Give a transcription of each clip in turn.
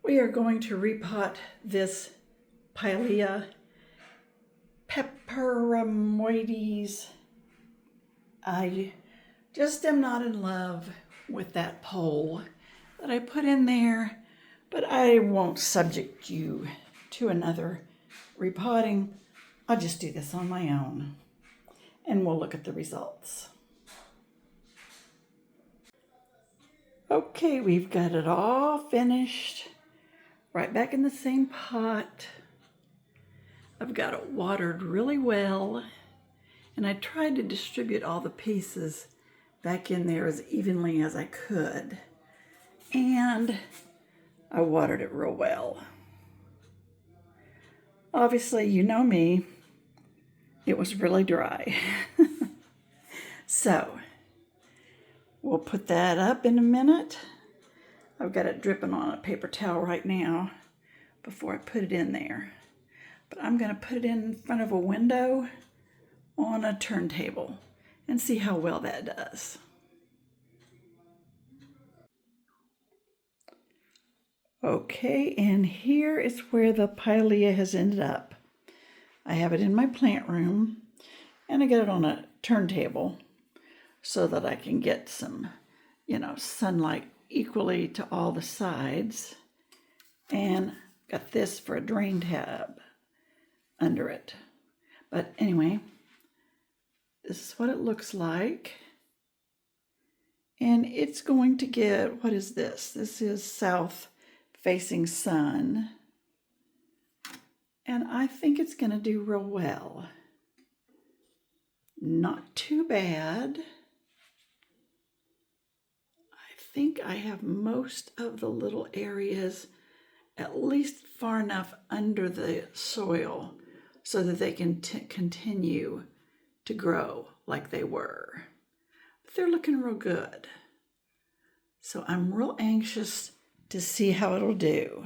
We are going to repot this Pilea peperomoides. I just am not in love with that pole that I put in there, but I won't subject you to another repotting. I'll just do this on my own and we'll look at the results. Okay, we've got it all finished. Right back in the same pot. I've got it watered really well, and I tried to distribute all the pieces back in there as evenly as I could. And I watered it real well. Obviously, you know me, it was really dry. So, we'll put that up in a minute. I've got it dripping on a paper towel right now before I put it in there. But I'm going to put it in front of a window on a turntable and see how well that does. Okay, and here is where the Pilea has ended up. I have it in my plant room, and I get it on a turntable so that I can get some, sunlight equally to all the sides. And got this for a drain tab under it. But anyway, this is what it looks like. And it's going to get, what is this? This is south facing sun. And I think it's going to do real well. Not too bad. I think I have most of the little areas at least far enough under the soil so that they can continue to grow like they were. But they're looking real good. So I'm real anxious to see how it'll do,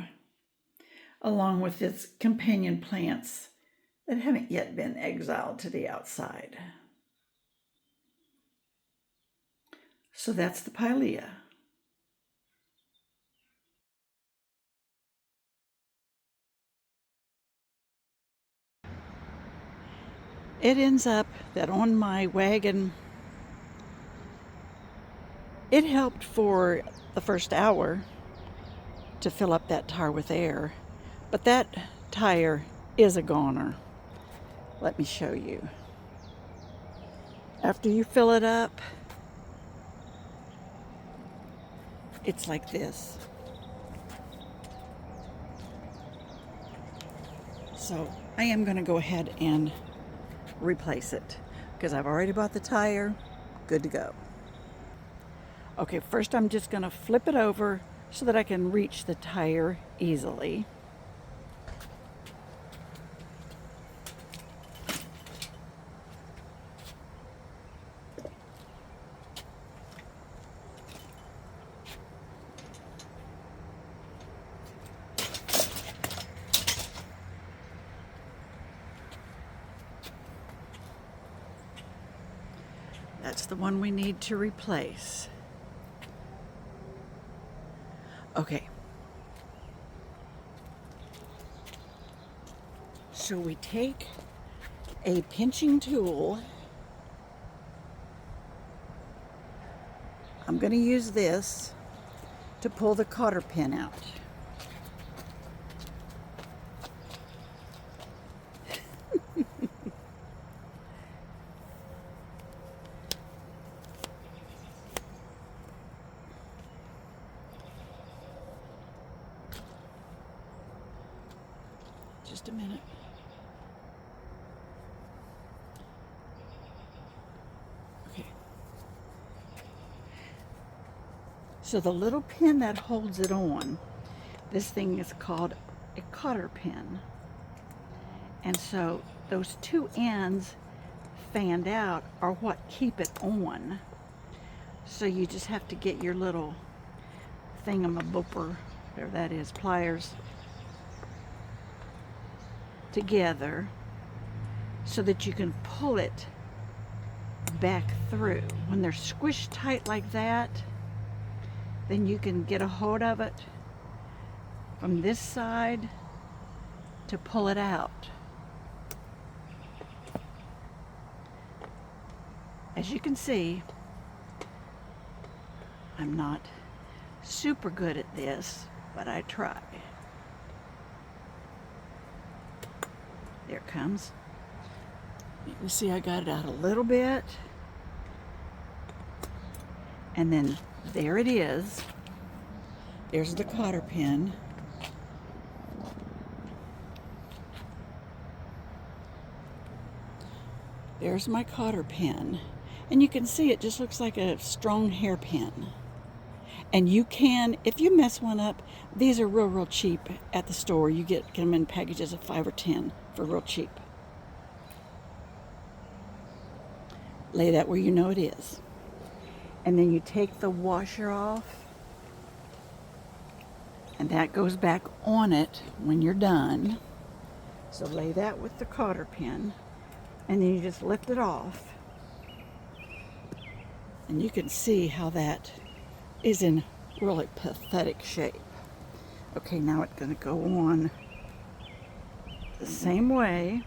along with its companion plants that haven't yet been exiled to the outside. So that's the Pilea. It ends up that on my wagon, it helped for the first hour to fill up that tire with air, but that tire is a goner. Let me show you. After you fill it up, it's like this. So I am going to go ahead and replace it because I've already bought the tire. Good to go. Okay, first I'm just going to flip it over so that I can reach the tire easily. That's the one we need to replace. Okay. So we take a pinching tool. I'm going to use this to pull the cotter pin out. Just a minute. Okay. So the little pin that holds it on, this thing is called a cotter pin. And so those two ends fanned out are what keep it on. So you just have to get your little thingamabooper, whatever that is, pliers, together so that you can pull it back through. When they're squished tight like that, then you can get a hold of it from this side to pull it out. As you can see, I'm not super good at this, but I try. There it comes. You can see I got it out a little bit. And then there it is. There's the cotter pin. There's my cotter pin. And you can see it just looks like a strong hairpin. And you can, if you mess one up, these are real cheap at the store. You get them in packages of 5 or 10 for real cheap. Lay that where you know it is. And then you take the washer off, and that goes back on it when you're done. So lay that with the cotter pin, and then you just lift it off. And you can see how that is in really pathetic shape. Okay, now it's going to go on the same way.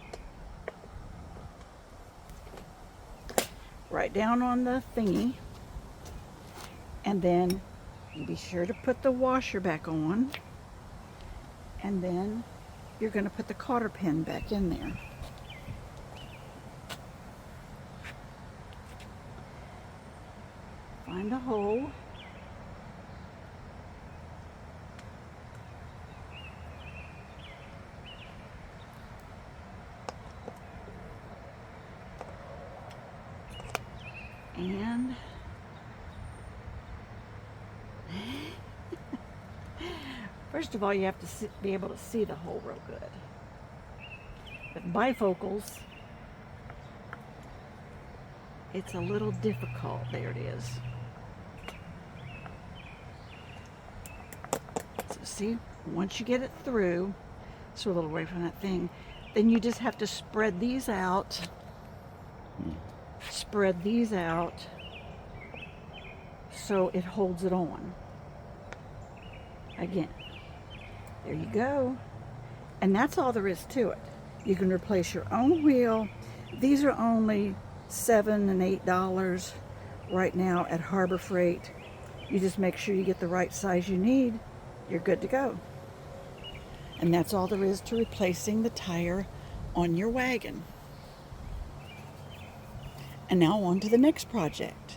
Right down on the thingy. And then you be sure to put the washer back on. And then you're going to put the cotter pin back in there. Find a hole. And first of all, you have to be able to see the hole real good. With bifocals, it's a little difficult. There it is. So see, once you get it through, so a little away from that thing, then you just have to spread these out. Spread these out so it holds it on. Again, there you go. And that's all there is to it. You can replace your own wheel. These are only $7 and $8 right now at Harbor Freight. You just make sure you get the right size you need. You're good to go. And that's all there is to replacing the tire on your wagon. And now on to the next project.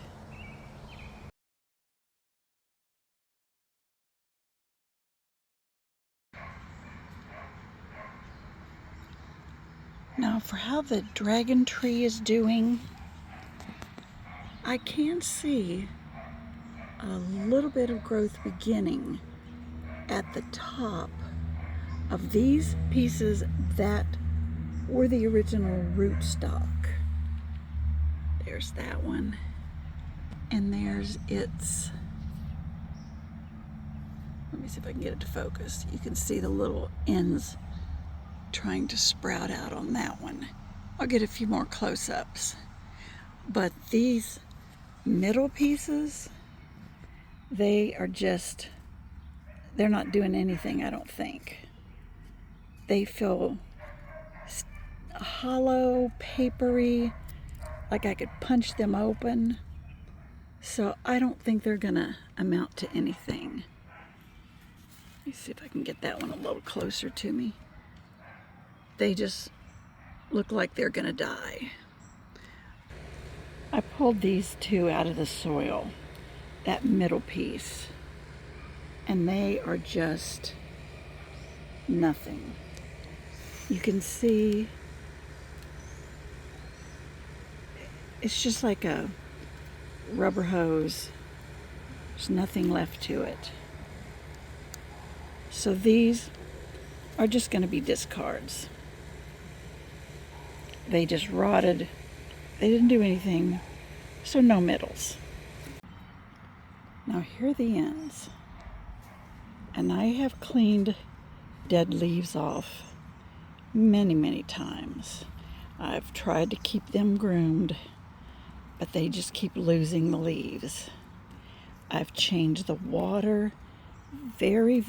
Now for how the dragon tree is doing, I can see a little bit of growth beginning at the top of these pieces that were the original rootstock. There's that one, and there's its, let me see if I can get it to focus. You can see the little ends trying to sprout out on that one. I'll get a few more close-ups. But these middle pieces, they are just, they're not doing anything, I don't think. They feel hollow, papery, like I could punch them open. So I don't think they're gonna amount to anything. Let me see if I can get that one a little closer to me. They just look like they're gonna die. I pulled these two out of the soil, that middle piece, and they are just nothing. You can see it's just like a rubber hose. There's nothing left to it. So these are just going to be discards. They just rotted. They didn't do anything, so no middles. Now here are the ends. And I have cleaned dead leaves off many times. I've tried to keep them groomed, but they just keep losing the leaves. I've changed the water very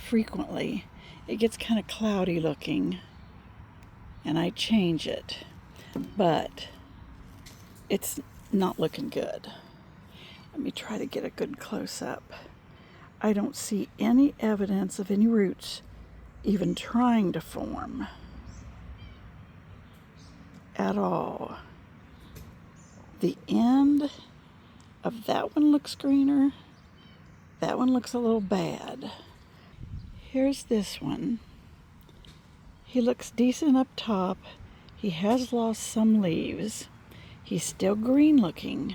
frequently, it gets kind of cloudy looking, and I change it, but it's not looking good. Let me try to get a good close-up. I don't see any evidence of any roots even trying to form at all. The end of that one looks greener. That one looks a little bad. Here's this one. He looks decent up top. He has lost some leaves. He's still green looking,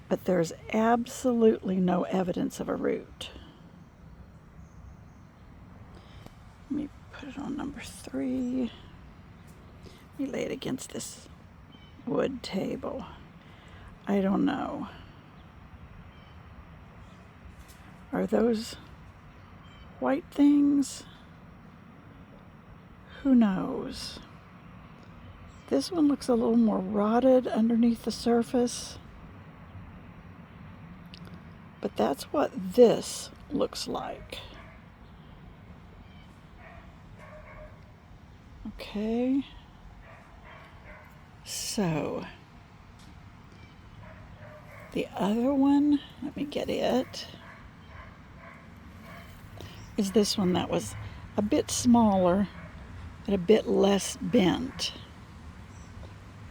but there's absolutely no evidence of a root. Let me put it on number 3. Let me lay it against this wood table. I don't know. Are those white things? Who knows? This one looks a little more rotted underneath the surface. But that's what this looks like. Okay. So, the other one, let me get it, is this one that was a bit smaller and a bit less bent.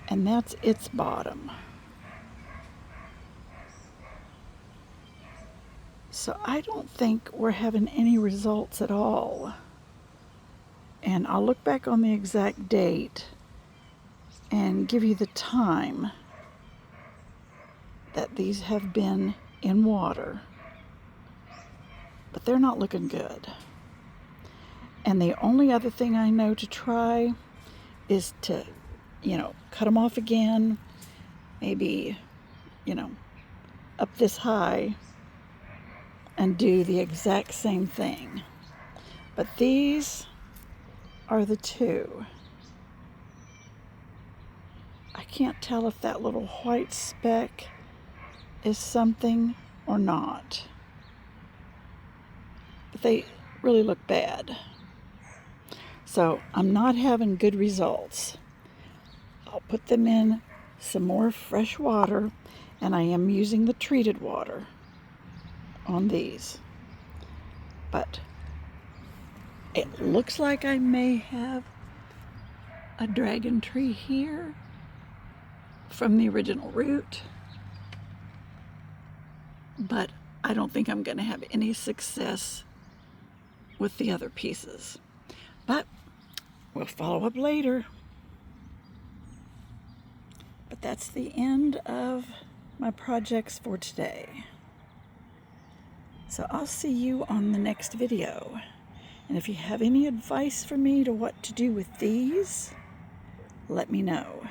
And that's its bottom. So I don't think we're having any results at all. And I'll look back on the exact date and give you the time that these have been in water. But they're not looking good. And the only other thing I know to try is to, cut them off again, maybe, up this high, and do the exact same thing. But these are the two. I can't tell if that little white speck is something or not. But they really look bad. So I'm not having good results. I'll put them in some more fresh water, and I am using the treated water on these. But it looks like I may have a dragon tree here from the original root, but I don't think I'm going to have any success with the other pieces. But we'll follow up later. But that's the end of my projects for today. So I'll see you on the next video. And if you have any advice for me to what to do with these, let me know.